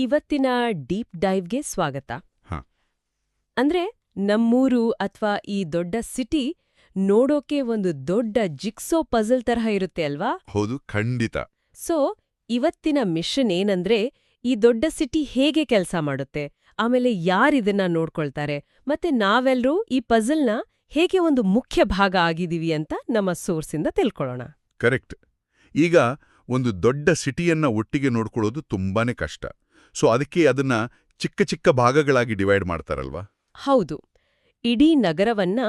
ಇವತ್ತಿನ ಡೀಪ್ ಡೈವ್ಗೆ ಸ್ವಾಗತ. ಹ. ಅಂದ್ರೆ ನಮ್ಮೂರು ಅಥವಾ ಈ ದೊಡ್ಡ ಸಿಟಿ ನೋಡೋಕೆ ಒಂದು ದೊಡ್ಡ ಜಿಕ್ಸೋ ಪಜಲ್ ತರಹ ಇರುತ್ತೆ ಅಲ್ವಾ? ಹೌದು, ಖಂಡಿತ. ಸೊ ಇವತ್ತಿನ ಮಿಷನ್ ಏನಂದ್ರೆ ಈ ದೊಡ್ಡ ಸಿಟಿ ಹೇಗೆ ಕೆಲಸ ಮಾಡುತ್ತೆ, ಆಮೇಲೆ ಯಾರಿದನ್ನ ನೋಡ್ಕೊಳ್ತಾರೆ, ಮತ್ತೆ ನಾವೆಲ್ಲರೂ ಈ ಪಜಲ್ನ ಹೇಗೆ ಒಂದು ಮುಖ್ಯ ಭಾಗ ಆಗಿದೀವಿ ಅಂತ ನಮ್ಮ ಸೋರ್ಸಿಂದ ತಿಳ್ಕೊಳ್ಳೋಣ. ಕರೆಕ್ಟ್. ಈಗ ಒಂದು ದೊಡ್ಡ ಸಿಟಿಯನ್ನ ಒಟ್ಟಿಗೆ ನೋಡ್ಕೊಳ್ಳೋದು ತುಂಬಾನೇ ಕಷ್ಟ. ಸೊ ಅದಕ್ಕೆ ಅದನ್ನ ಚಿಕ್ಕ ಚಿಕ್ಕ ಭಾಗಗಳಾಗಿ ಡಿವೈಡ್ ಮಾಡ್ತಾರಲ್ವಾ? ಹೌದು, ಇಡೀ ನಗರವನ್ನ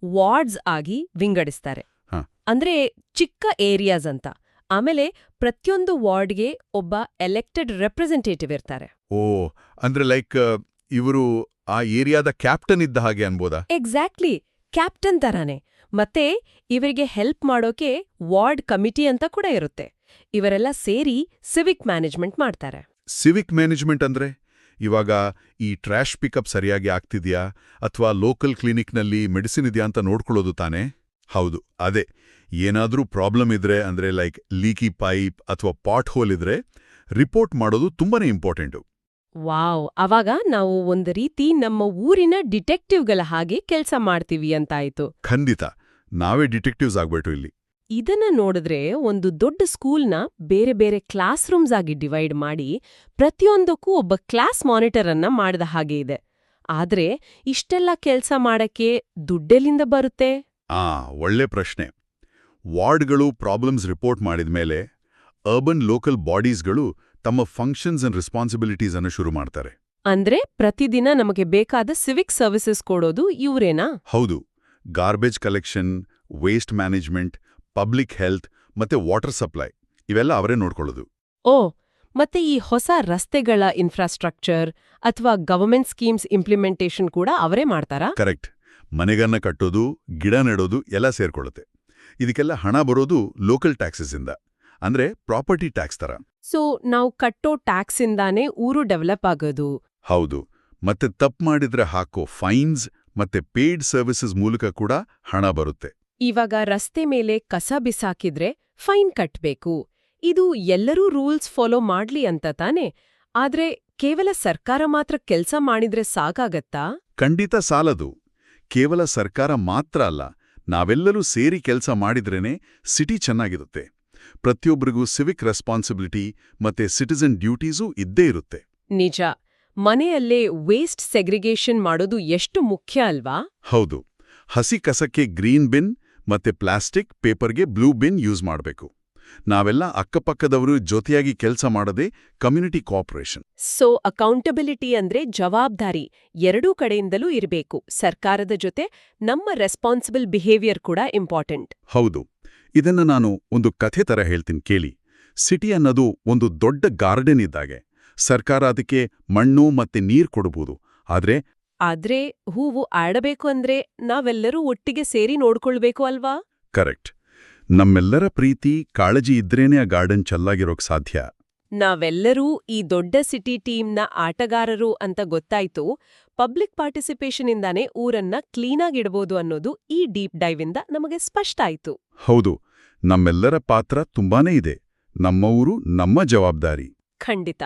ವಾರ್ಡ್ಸ್ ಆಗಿ ವಿಂಗಡಿಸ್ತಾರೆ. ಹ. ಅಂದ್ರೆ ಚಿಕ್ಕ ಏರಿಯಾಸ್ ಅಂತ. ಆಮೇಲೆ ಪ್ರತಿಯೊಂದು ವಾರ್ಡ್ಗೆ ಒಬ್ಬ ಎಲೆಕ್ಟೆಡ್ ರೆಪ್ರೆಸೆಂಟೇಟಿವ್ ಇರ್ತಾರೆ. ಓ, ಅಂದ್ರೆ ಲೈಕ್ ಇವರು ಆ ಏರಿಯಾದ ಕ್ಯಾಪ್ಟನ್ ಇದ್ದ ಹಾಗೆ ಅನ್ಬೋದಾ? ಎಕ್ಸಾಕ್ಟ್ಲಿ, ಕ್ಯಾಪ್ಟನ್ ತರಾನೇ. ಮತ್ತೆ ಇವರಿಗೆ ಹೆಲ್ಪ್ ಮಾಡೋಕೆ ವಾರ್ಡ್ ಕಮಿಟಿ ಅಂತ ಕೂಡ ಇರುತ್ತೆ. ಇವರೆಲ್ಲ ಸೇರಿ ಸಿವಿಕ್ ಮ್ಯಾನೇಜ್ಮೆಂಟ್ ಮಾಡ್ತಾರೆ. ಸಿವಿಕ್ ಮ್ಯಾನೇಜ್ಮೆಂಟ್ ಅಂದ್ರೆ ಇವಾಗ ಈ ಟ್ರ್ಯಾಶ್ ಪಿಕಪ್ ಸರಿಯಾಗಿ ಆಗ್ತಿದ್ಯಾ ಅಥವಾ ಲೋಕಲ್ ಕ್ಲಿನಿಕ್ನಲ್ಲಿ ಮೆಡಿಸಿನ್ ಇದೆಯಾ ಅಂತ ನೋಡ್ಕೊಳ್ಳೋದು ತಾನೇ? ಹೌದು, ಅದೇ. ಏನಾದ್ರೂ ಪ್ರಾಬ್ಲಮ್ ಇದ್ರೆ ಅಂದ್ರೆ ಲೈಕ್ ಲೀಕಿ ಪೈಪ್ ಅಥವಾ ಪಾಟ್ ಹೋಲ್ ಇದ್ರೆ ರಿಪೋರ್ಟ್ ಮಾಡೋದು ತುಂಬಾನೇ ಇಂಪಾರ್ಟೆಂಟು. ವಾವ್, ಅವಾಗ ನಾವು ಒಂದು ರೀತಿ ನಮ್ಮ ಊರಿನ ಡಿಟೆಕ್ಟಿವ್ಗಳ ಹಾಗೆ ಕೆಲ್ಸ ಮಾಡ್ತೀವಿ ಅಂತಾಯ್ತು. ಖಂಡಿತ, ನಾವೇ ಡಿಟೆಕ್ಟಿವ್ಸ್ ಆಗ್ಬಿಟ್ಟು ಇಲ್ಲಿ. ಇದನ್ನ ನೋಡಿದ್ರೆ ಒಂದು ದೊಡ್ಡ ಸ್ಕೂಲ್ನ ಬೇರೆ ಬೇರೆ ಕ್ಲಾಸ್ ರೂಮ್ಸ್ ಆಗಿ ಡಿವೈಡ್ ಮಾಡಿ ಪ್ರತಿಯೊಂದಕ್ಕೂ ಒಬ್ಬ ಕ್ಲಾಸ್ ಮಾನಿಟರ್ ಅನ್ನ ಮಾಡಿದ ಹಾಗೆ ಇದೆ. ಆದ್ರೆ ಇಷ್ಟೆಲ್ಲ ಕೆಲ್ಸ ಮಾಡಕ್ಕೆ ದುಡ್ಡೆಲ್ಲಿಂದ ಬರುತ್ತೆ? ಒಳ್ಳೆ ಪ್ರಶ್ನೆ. ವಾರ್ಡ್ಗಳು ಪ್ರಾಬ್ಲಮ್ಸ್ ರಿಪೋರ್ಟ್ ಮಾಡಿದ್ಮೇಲೆ ಅರ್ಬನ್ ಲೋಕಲ್ ಬಾಡೀಸ್ಗಳು ತಮ್ಮ ಫಂಕ್ಷನ್ಸ್ ಅಂಡ್ ರೆಸ್ಪಾನ್ಸಿಬಿಲಿಟೀಸ್ ಅನ್ನು ಶುರು ಮಾಡ್ತಾರೆ. ಅಂದ್ರೆ ಪ್ರತಿದಿನ ನಮಗೆ ಬೇಕಾದ ಸಿವಿಕ್ ಸರ್ವಿಸಸ್ ಕೊಡೋದು ಇವ್ರೇನಾ? ಹೌದು. Garbage collection, waste management, public health ಮತ್ತೆ ವಾಟರ್ ಸಪ್ಲೈ ಇವೆಲ್ಲ ಅವರೇ ನೋಡ್ಕೊಳ್ಳೋದು. ಓ, ಮತ್ತೆ ಈ ಹೊಸ ರಸ್ತೆಗಳ ಇನ್ಫ್ರಾಸ್ಟ್ರಕ್ಚರ್ ಅಥವಾ ಗವರ್ಮೆಂಟ್ ಸ್ಕೀಮ್ಸ್ ಇಂಪ್ಲಿಮೆಂಟೇಷನ್ ಕೂಡ ಅವರೇ ಮಾಡ್ತಾರಾ? ಕರೆಕ್ಟ್. ಮನೆಗನ್ನ ಕಟ್ಟೋದು, ಗಿಡ ನೆಡೋದು ಎಲ್ಲ ಸೇರ್ಕೊಳ್ಳುತ್ತೆ. ಇದಕ್ಕೆಲ್ಲ ಹಣ ಬರೋದು ಲೋಕಲ್ ಟ್ಯಾಕ್ಸಸ್ ಇಂದ, ಅಂದ್ರೆ ಪ್ರಾಪರ್ಟಿ ಟ್ಯಾಕ್ಸ್ ತರ. ಸೊ ನಾವು ಕಟ್ಟೋ ಟ್ಯಾಕ್ಸ್ ಇಂದಾನೇ ಊರು ಡೆವಲಪ್ ಆಗೋದು. ಹೌದು. ಮತ್ತೆ ತಪ್ಪು ಮಾಡಿದ್ರೆ ಹಾಕೋ ಫೈನ್ಸ್ ಮತ್ತೆ ಪೇಯ್ಡ್ ಸರ್ವಿಸಸ್ ಮೂಲಕ ಕೂಡ ಹಣ ಬರುತ್ತೆ. ಇವಾಗ ರಸ್ತೆ ಮೇಲೆ ಕಸ ಬಿಸಾಕಿದ್ರೆ ಫೈನ್ ಕಟ್ಬೇಕು. ಇದು ಎಲ್ಲರೂ ರೂಲ್ಸ್ ಫಾಲೋ ಮಾಡ್ಲಿ ಅಂತ ತಾನೆ? ಆದ್ರೆ ಕೇವಲ ಸರ್ಕಾರ ಮಾತ್ರ ಕೆಲ್ಸ ಮಾಡಿದ್ರೆ ಸಾಕಾಗತ್ತಾ? ಖಂಡಿತ ಸಾಲದು. ಕೇವಲ ಸರ್ಕಾರ ಮಾತ್ರ ಅಲ್ಲ, ನಾವೆಲ್ಲರೂ ಸೇರಿ ಕೆಲಸ ಮಾಡಿದ್ರೇನೆ ಸಿಟಿ ಚೆನ್ನಾಗಿರುತ್ತೆ. ಪ್ರತಿಯೊಬ್ಬರಿಗೂ ಸಿವಿಕ್ ರೆಸ್ಪಾನ್ಸಿಬಿಲಿಟಿ ಮತ್ತೆ ಸಿಟಿಸನ್ ಡ್ಯೂಟೀಸೂ ಇದ್ದೇ ಇರುತ್ತೆ. ನಿಜ. ಮನೆಯಲ್ಲೇ ವೇಸ್ಟ್ ಸೆಗ್ರಿಗೇಷನ್ ಮಾಡೋದು ಎಷ್ಟು ಮುಖ್ಯ ಅಲ್ವಾ? ಹೌದು. ಹಸಿ ಕಸಕ್ಕೆ ಗ್ರೀನ್ ಬಿನ್ ಮತ್ತೆ ಪ್ಲಾಸ್ಟಿಕ್ ಪೇಪರ್ಗೆ ಬ್ಲೂ ಬಿನ್ ಯೂಸ್ ಮಾಡಬೇಕು. ನಾವೆಲ್ಲ ಅಕ್ಕಪಕ್ಕದವರು ಜೊತೆಯಾಗಿ ಕೆಲಸ ಮಾಡದೆ ಕಮ್ಯುನಿಟಿ ಕೋಆಪರೇಷನ್. ಸೊ ಅಕೌಂಟಬಿಲಿಟಿ ಅಂದ್ರೆ ಜವಾಬ್ದಾರಿ ಎರಡೂ ಕಡೆಯಿಂದಲೂ ಇರಬೇಕು. ಸರ್ಕಾರದ ಜೊತೆ ನಮ್ಮ ರೆಸ್ಪಾನ್ಸಿಬಲ್ ಬಿಹೇವಿಯರ್ ಕೂಡ ಇಂಪಾರ್ಟೆಂಟ್. ಹೌದು. ಇದನ್ನ ನಾನು ಒಂದು ಕಥೆ ತರ ಹೇಳ್ತೀನಿ ಕೇಳಿ. ಸಿಟಿ ಅನ್ನೋದು ಒಂದು ದೊಡ್ಡ ಗಾರ್ಡನ್ ಇದ್ದಾಗೆ. ಸರ್ಕಾರ ಅದಕ್ಕೆ ಮಣ್ಣು ಮತ್ತೆ ನೀರ್ ಕೊಡಬಹುದು. ಆದ್ರೆ ಹೂವು ಆಡಬೇಕು ಅಂದ್ರೆ ನಾವೆಲ್ಲರೂ ಒಟ್ಟಿಗೆ ಸೇರಿ ನೋಡ್ಕೊಳ್ಬೇಕು ಅಲ್ವಾ? ಕರೆಕ್ಟ್. ನಮ್ಮೆಲ್ಲರ ಪ್ರೀತಿ ಕಾಳಜಿ ಇದ್ರೇನೆ ಆ ಗಾರ್ಡನ್ ಚೆನ್ನಾಗಿರೋಕ್ ಸಾಧ್ಯ. ನಾವೆಲ್ಲರೂ ಈ ದೊಡ್ಡ ಸಿಟಿ ಟೀಮ್ನ ಆಟಗಾರರು ಅಂತ ಗೊತ್ತಾಯ್ತು. ಪಬ್ಲಿಕ್ ಪಾರ್ಟಿಸಿಪೇಷನ್ ಇಂದಾನೇ ಊರನ್ನ ಕ್ಲೀನಾಗಿಡ್ಬೋದು ಅನ್ನೋದು ಈ ಡೀಪ್ ಡೈವ್ ಇಂದ ನಮಗೆ ಸ್ಪಷ್ಟ ಆಯ್ತು. ಹೌದು. ನಮ್ಮೆಲ್ಲರ ಪಾತ್ರ ತುಂಬಾನೇ ಇದೆ. ನಮ್ಮ ಊರು ನಮ್ಮ ಜವಾಬ್ದಾರಿ. ಖಂಡಿತ.